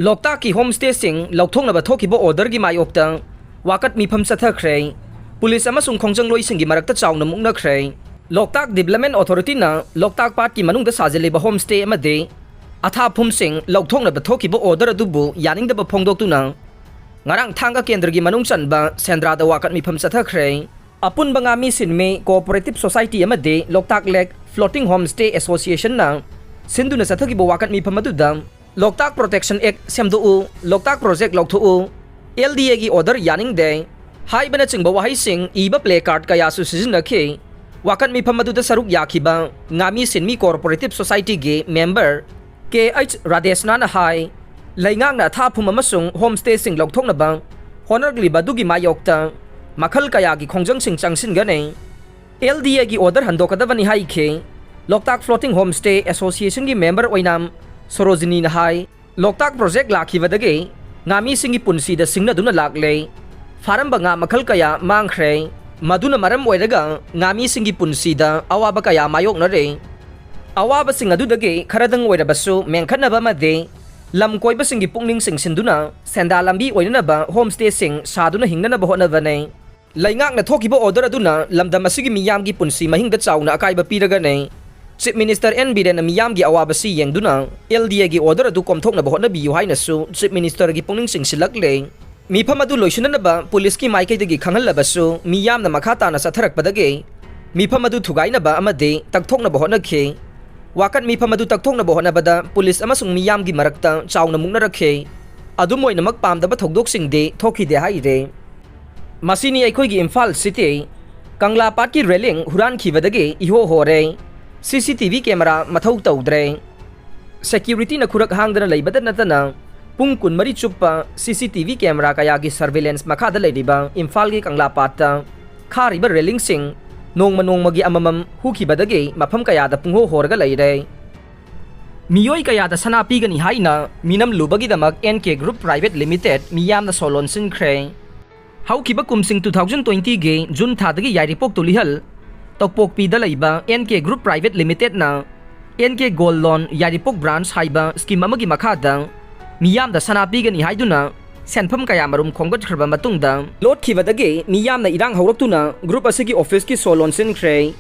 लोकताक की होमस्टे सिंह लौथोंगनबा थोखिबा ऑर्डर की मायोक्ता वाकत मिफम चथख्रे पुलिस अमसुंग खोंजंगलोई सिंह की मरक्ता चाउना मुक्नख्रे लोकताक डेवलपमेंट अथॉरिटी ना लोकताक पार्ट की मनुंगदा साजिलेबा होमस्टे अमदे अथाफुम सिंह लौथोंगनबा थोखिबा ऑर्डर अदुबु यानिंगदबा फोंदोक्तुना ngarang thanga kendra gi manung chanba sendrada wakat mifam chathakre apun bangami sinme cooperative society amade loktak lake floating homestay association na sinduna chathagi bo wakat mifam aduda loktak protection act semdu loktak project lokthu LDA gi order yaning de hai bana chingba wahai sing iba play card kaya su sizinakhe wakat mifam aduda saruk yakhiba ngami sinmi cooperative society gi member KH Radeshna na hai Laingang na thapum amasung homestay sing logthongnaba honargliba dugi mayokta makhal kaya gi khongjang sing changsin gane LDA gi order handokadabani haikhe Loktak Floating Homestay Association gi member oinam Sorojini na hai Loktak project lakhibadage ngami singi punsi da singna duna lagle faram banga makhal kaya mangkhre maduna maram oiraga ngami singi punsi da awaba kaya mayok na re awaba sing adudage kharadang oirabasu mengkhanaba made lam koiba singi pungning sing sinduna senda lambi oinaba homestay sing saduna hingnana bahona ne laingak na thokiba order aduna lamdam asigi miyam gi punsi mahingda chauna akaiba piraga ne Chief Minister N Biren miyam gi awabasi yengduna LDA gi order adu komthokna bahona bi haina su Chief Minister gi pungning sing silakle mifam adu loisunana ba police ki maikai gi khangal labasu miyam na makhata na satharak padage mifam adu thugaina ba amade takthokna bahona khe wakat mifam adu takthokna bahona bada police amasung miyam gi marakta chauna mungna rakhe adu moina mak pamdaba thogdok sing de thoki de hai re masini aikoi gi Imphal City Kangla Pat ki railing huran khibadage iho hore CCTV camera mathau tawdre security na khurak hangdana leibada natana pung kun mari chuppa CCTV camera kaya gi surveillance makhada leidiba Imphal gi Kangla Pat ta khariba railing sing nongma nongmagi amamam hukibadage mafam kayada pungho horga leire miyoi kayada sana pigani haina minam lubagi damak NK Group Private Limited miyamna solon sinkre haukiba kumsing 2020 ge June thadagi yairipok tulihal tokpok pi da leiba NK Group Private Limited na NK Gold Loan yairipok branch haiba scheme amagi makhada miyamda sana pigani haiduna senpham kaya marum khonggat khrba matungda lot khibadage miyamna irang hawraktuna group asigi office ki solon sinkre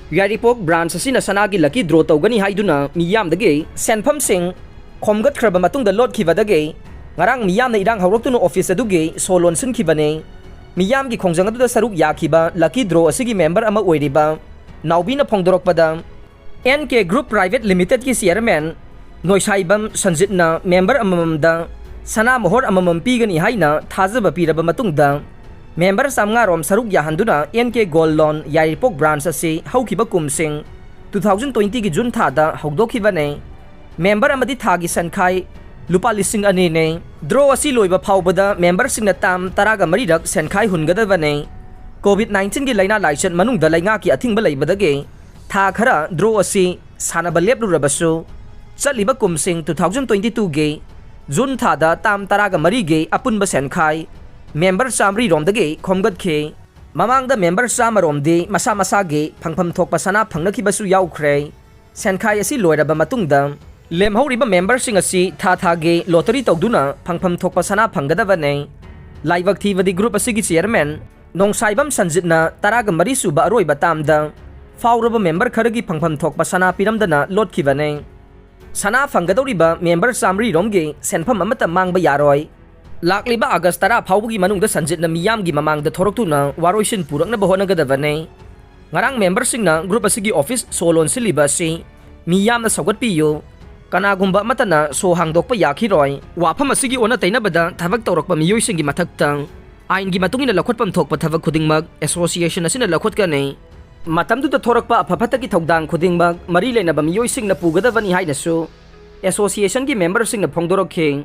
yaripok branch asina sanagi lucky draw tawgani haiduna miyamdage senpham sing khomgat khrba matungda lot khibadage ngarang miyamna irang hawraktuna office aduge solon sinkhibane miyam gi khongjang adu saruk yakhiba lucky draw asigi member ama oiriba naubina phongdorokpada NK Group Private Limited ki chairman noisaibam sanjitna member amamda sana mohor amamam pigani haina thajaba piraba matungda member samnga rom saruk yahanduna NK Gold Loan yairipok branch ase haukiba kumsing 2020 gi June thada hogdokhibane member amadi thagi sankhai lupa lising ani ne draw asi loiba phawbada member singna tam taraga marirak sankhai hungadabane COVID-19 gi laina laichen manungda lainga ki athingba leibadage tha khara draw asi sanaba leplurabasu chaliba kumsing 2022 ge June thada tam taraga marige apunba senkhai member samri romdage khomgat khe mamangda member samaromde masa masa ge phangpham thokpa sana phangnakibasu yaukhre senkhai asi loiraba matungda lemhoriba member sing asi tha tha ge lottery tawduna phangpham thokpa sana phanggadabane laibak thibadi group asigi chairman nongsaibam sanjitna taraga mari suba aroiba tamda fauraba member kharagi phangpham thokpa sana piramdana lotkhibane sana phanggadoriba member samri romge senpham amata mangba yaroi lakliba August 10 phawbugi manungda sanjitna miyamgi mamangda thoroktuna waroisin purakna bahonagadawane ngarang member singna group asigi office solon siliba si miyamna sogatpiyo kanagumba matana so hangdokpa yakhiroi wafam asigi ona tainabada thabak tawrakpa miyoi singi mathakta ain gi matungina lakhotpam thokpa thabak khudingmak association asina lakhotkane matamduda thorakpa aphafatagi thogdang khudingmak mari leinaba miyoi singna pugadabani hainasu association gi member singna phongdorokhe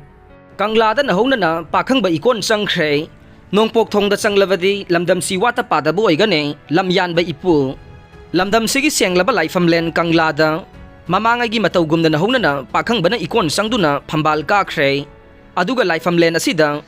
Kanglada na honana pakhangba ikon changkhre nongpok thongda changlawadi lamdam siwata padabu oigane lamyan ba ipu lamdam sigi senglaba laifam len Kanglada mamangai gi matawgumna na honana pakhangba na ikon changduna phambal ka khre aduga laifam len asida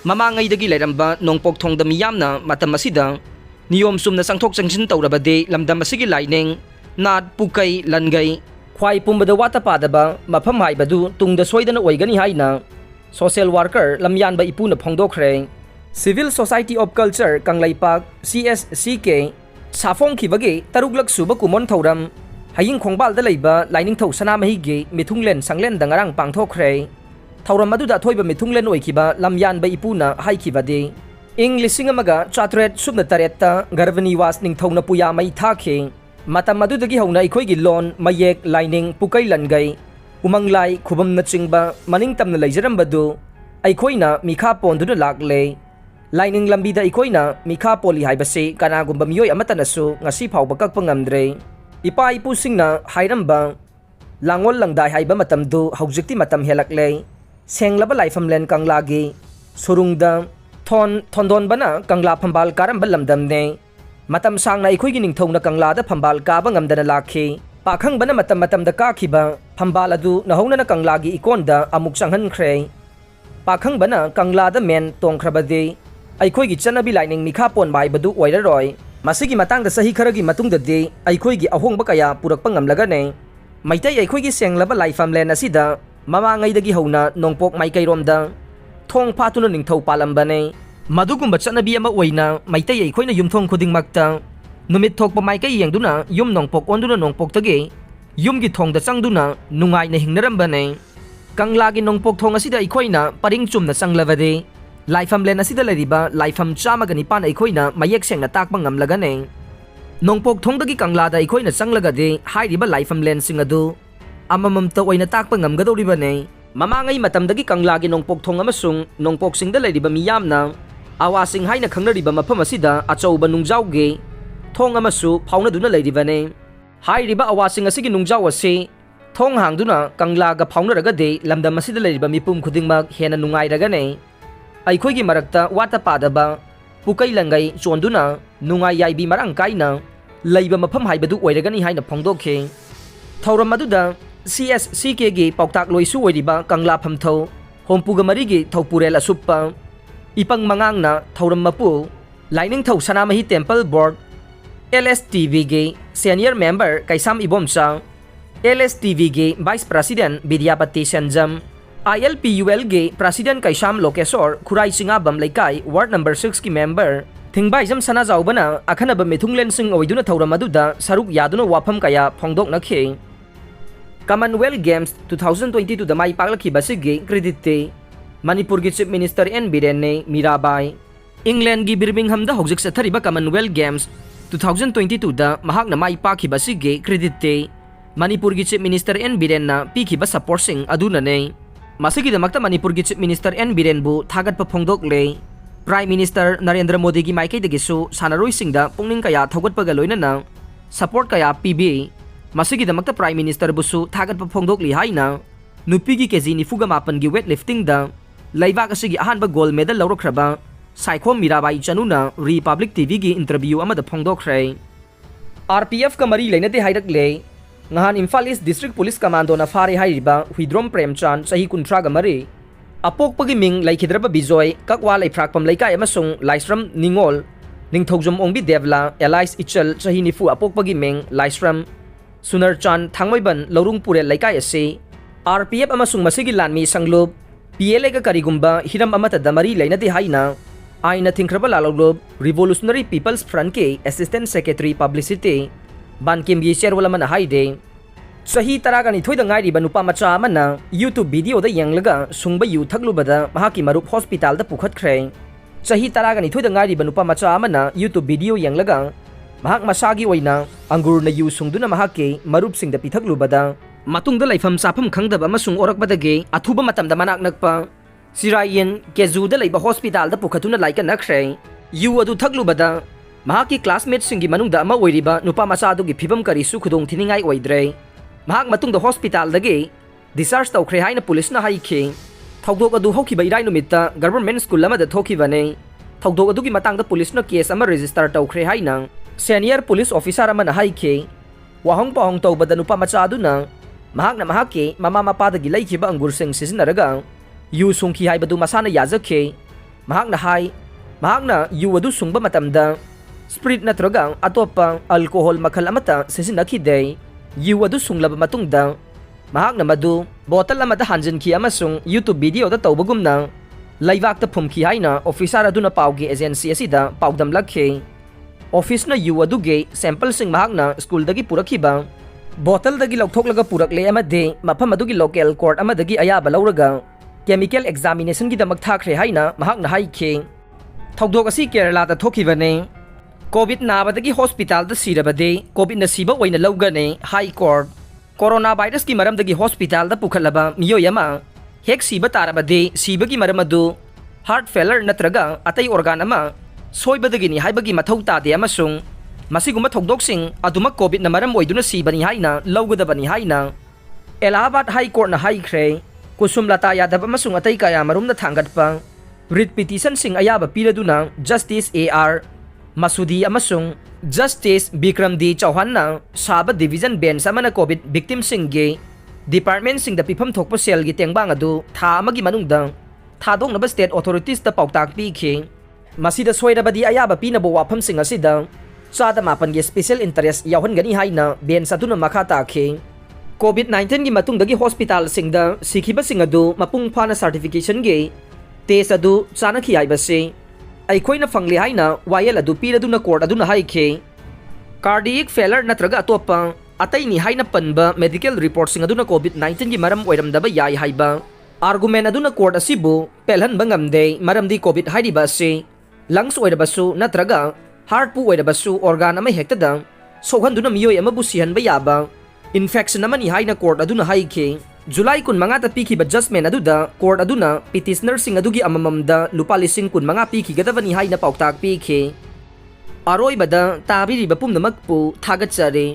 mamangai dagi lairamba nongpok thongda miyamna matam asida niyom sumna changthok changsin tawrabade lamdam asigi laineng nat pukai langai khwai pumbada wata padaba mafam haibadu tungda soidana oigani haina social worker lamyan ba ipuna phongdokre civil society of culture kanglaipak CSCK safong khibagi taruglak suba kumon thoram haying khongbal da leiba lining thau sanamahi ge mithunglen sanglen dangarang pangthokre thoram aduda thoiba mithunglen oikiba lamyan ba ipuna haikibade ing lising amaga chatret subna taretta garvaniwas ning thona puya mai thakhe matam adudagi hauna ikhoigi lon mayek lining pukai langai umanglai khubam na chingba maning tamna leijarambadu aikhoina mikha ponduna lakle lining lambida ikhoina mikha poli haibase kanagumba miyoi amatanasu ngasi phawba kakpa ngamdre ipa ipu singna hairamba langol langdai haiba matamdu haujikti matam helakle senglaba laifamlen kanglagi surungda thondon bana kangla phambal karamba lamdamne matam sangna ikhoigi ningthongna kanglada phambal kaba ngamdana lakhi pakhang bana matam da kakhiba phambal adu nahongna kanglagi ikonda amuk sanghan khre pakhang bana kanglada men tongkhrabade aikhoigi chanabi lining mikha pon bai badu oiraroi masigi matangda sahi kharagi matungda de aikhoigi ahongba kaya purakpa ngamlaga ne maitai aikhoigi senglaba laifamlen asida mamangaidagi hauna nongpok maikairomda thong phatuna ningthau palambane madugumba chanabi ama oina maitai aikhoina yumthong khudingmakta numit thokpa maikai yengduna yum nongpok onduna nongpoktagi yumgi thongda changduna nungai na hingnarambane kanglagi nongpok thong asida aikhoina paring chumna changlavade laifamlen asida leriba laifam chamaga nipan aikhoina mayek sengna takpa ngamlagane nongpok thongdagi kanglada aikhoina changlagade hairiba laifamlen singadu amamamta oina takpa ngamgadoribane mamangai matamdagi kanglagi nongpok thong amasung nongpok singda leriba miyamna awasing haina khangnariba mafam asida achauba nungjauge thong amasu phaunaduna leribane hairiba awasing asigi nungjau ase thong hangduna kanglaga phaunaragade lamdam asida leriba mipum khudingmak hena nungairagane aikhoigi marakta wata padaba pukai langai chonduna nungai yaibi marang kaina leiba mafam haibadu oiragani haina phongdokhe thauram aduda CSCK gi pauktak loisu oiriba kangla phamthau hompuga marigi thaupurel asuppa ipang mangangna thauram mapu lining thau sanamahi temple board LSTV gi senior member kaisam ibomcha LSTV gi vice president Bidyapati Sanjam ILPUL ge president kaisam lokesor khurai singabam laikai ward number 6 ki member thingbaijam sana jaubana akhanaba mithunglen sing oiduna thauram aduda saruk yaduna wafam kaya phongdok nakhe Commonwealth Games 2022 da mai paklaki basigi credit te Manipur gi chief minister N Biren ne Mirabai England gi Birmingham da hojik sathariba Commonwealth Games 2022 da mahak na mai pakhi basigi credit te Manipur gi chief minister N Biren na pikhi ba support sing aduna ne masigi da makta Manipur gi chief minister N Biren bu thagat pa phongdok le Prime Minister Narendra Modi gi maikai da gisu sanaroi sing da pungning kaya thogat pa galoina na support kaya PB masigi da makta Prime Minister busu thagat pa phongdok li haina nupigi keji nifuga mapan gi weightlifting da laibak asigi ahan ba gold medal lawrokhraba Saikhom Mirabai chanuna Republic TV gi interview amada phongdokre RPF ka mari leinate hairakle ngahan Imphal East District Police Commando na fare hairiba Huidrom Premchand sahi kuntra ga mari apokpagi ming laikhidraba Bijoy kakwa laifrakpam laikai amasung Laisram Ningol ningthogjom ongbi Devla Elise Ichal sahi nifu apokpagi ming Laisram Sunarchan Thangmaiban Laurungpurel laikai ase RPF amasung masigi lanmi sanglub PLA ka karigumba hiram amata damari lainate haina aina thingkraba lalolob Revolutionary People's Front ke Assistant Secretary Publicity Bankim gi sherwala man haide sahi taragani thoida ngairi ba nupa macha amana YouTube video da yanglaga sungba yu thaglubada mahaki marup hospital da pukhat khre sahi taragani thoida ngairi ba nupa macha amana YouTube video yanglaga mahak masagi oina angur na yu sungduna mahake marup sing da pithaglubada matungda laifam safam khangdaba amasung orakbadage athuba matamda manak nakpa Sirayen Kezu da leiba hospital da pukhatuna laika nakhre yu adu thaglubada mahaki classmate singi manungda ama oiriba nupa macha adugi phibam kari su khudong thiningai oidre mahak matungda hospital dage discharge tawkhre haina police na haikhe thawdok adu hokhiba irai numitta government school amada thokibane thawdok adugi matangda police na case ama register tawkhre haina senior police officer amana haikhe wahong pahong tawbada nupa macha aduna mahakna mahake mama mapadagi laikhiba angur sing sisinaraga yu sungki haibadu masana yajakhe mahakna hai mahakna yu adu sungba matamda spirit natraga atopa alcohol makhal amata sisinakide yu adu sunglaba matungda mahakna madu bottle amada hanjinki amasung YouTube video da tawbagumna laibak ta phumki haina officer aduna paugi agency asida paudam lakhe office na yu aduge sample sing mahakna school dagi purakhiba bottle dagi lauthoklaga purakle amade mafam adugi local court amadagi ayaba lauraga chemical examination gi damak thakre haina mahakna haikhe thawdok asi Kerala ta thokhibane covid nabadagi hospital da sirabade covid na siba oina laugane high court corona virus ki maram dagi hospital da pukhalaba miyoyama hek siba tarabade siba gi maram adu heart failure natraga atai organ ama soibadagi ni haibagi mathau tade amasung masiguma thogdoksing aduma covid na maram oiduna sibani haina laugadabani haina Allahabad High Court na haikre kusum lata yadab amasung atai kaya marum na thangatpa writ petition sing ayaba piladuna Justice AR Masudi amasung Justice Bikram D Chauhan na Saba Division Bench amana COVID victim singge department sing da pipam thokpa sel gi tengbang adu tha amagi manungda thadong na state authorities da pautak pi khe masida soirabadi ayaba pinabo wafam sing asida sada mapan ge special interest yawhan gani haina bench aduna makha ta khe COVID-19 gi matung dagi hospital sing da sikhiba sing adu mapung phana certification ge test adu chana khi ai base aikoina fangli haina wayel adu piraduna court aduna haikhe cardiac failure natraga atopa atai ni haina panba medical report sing aduna COVID-19 gi maram oiramdaba yai haiba argument aduna court asibu pelhan bangamde maramdi covid haidiba se lungs oirabasu natraga heart pu oirabasu organ ama hektada sohanduna miyoi amabu sihanba yaba infection amani haina court aduna haikhe July kun mga ta piki ba judgment aduda court aduna petitioner sing adugi amamamda lupa lising kun mga piki gadavani haina pauktak piki aroy bada tabiri ba pumnamak pu thagat sare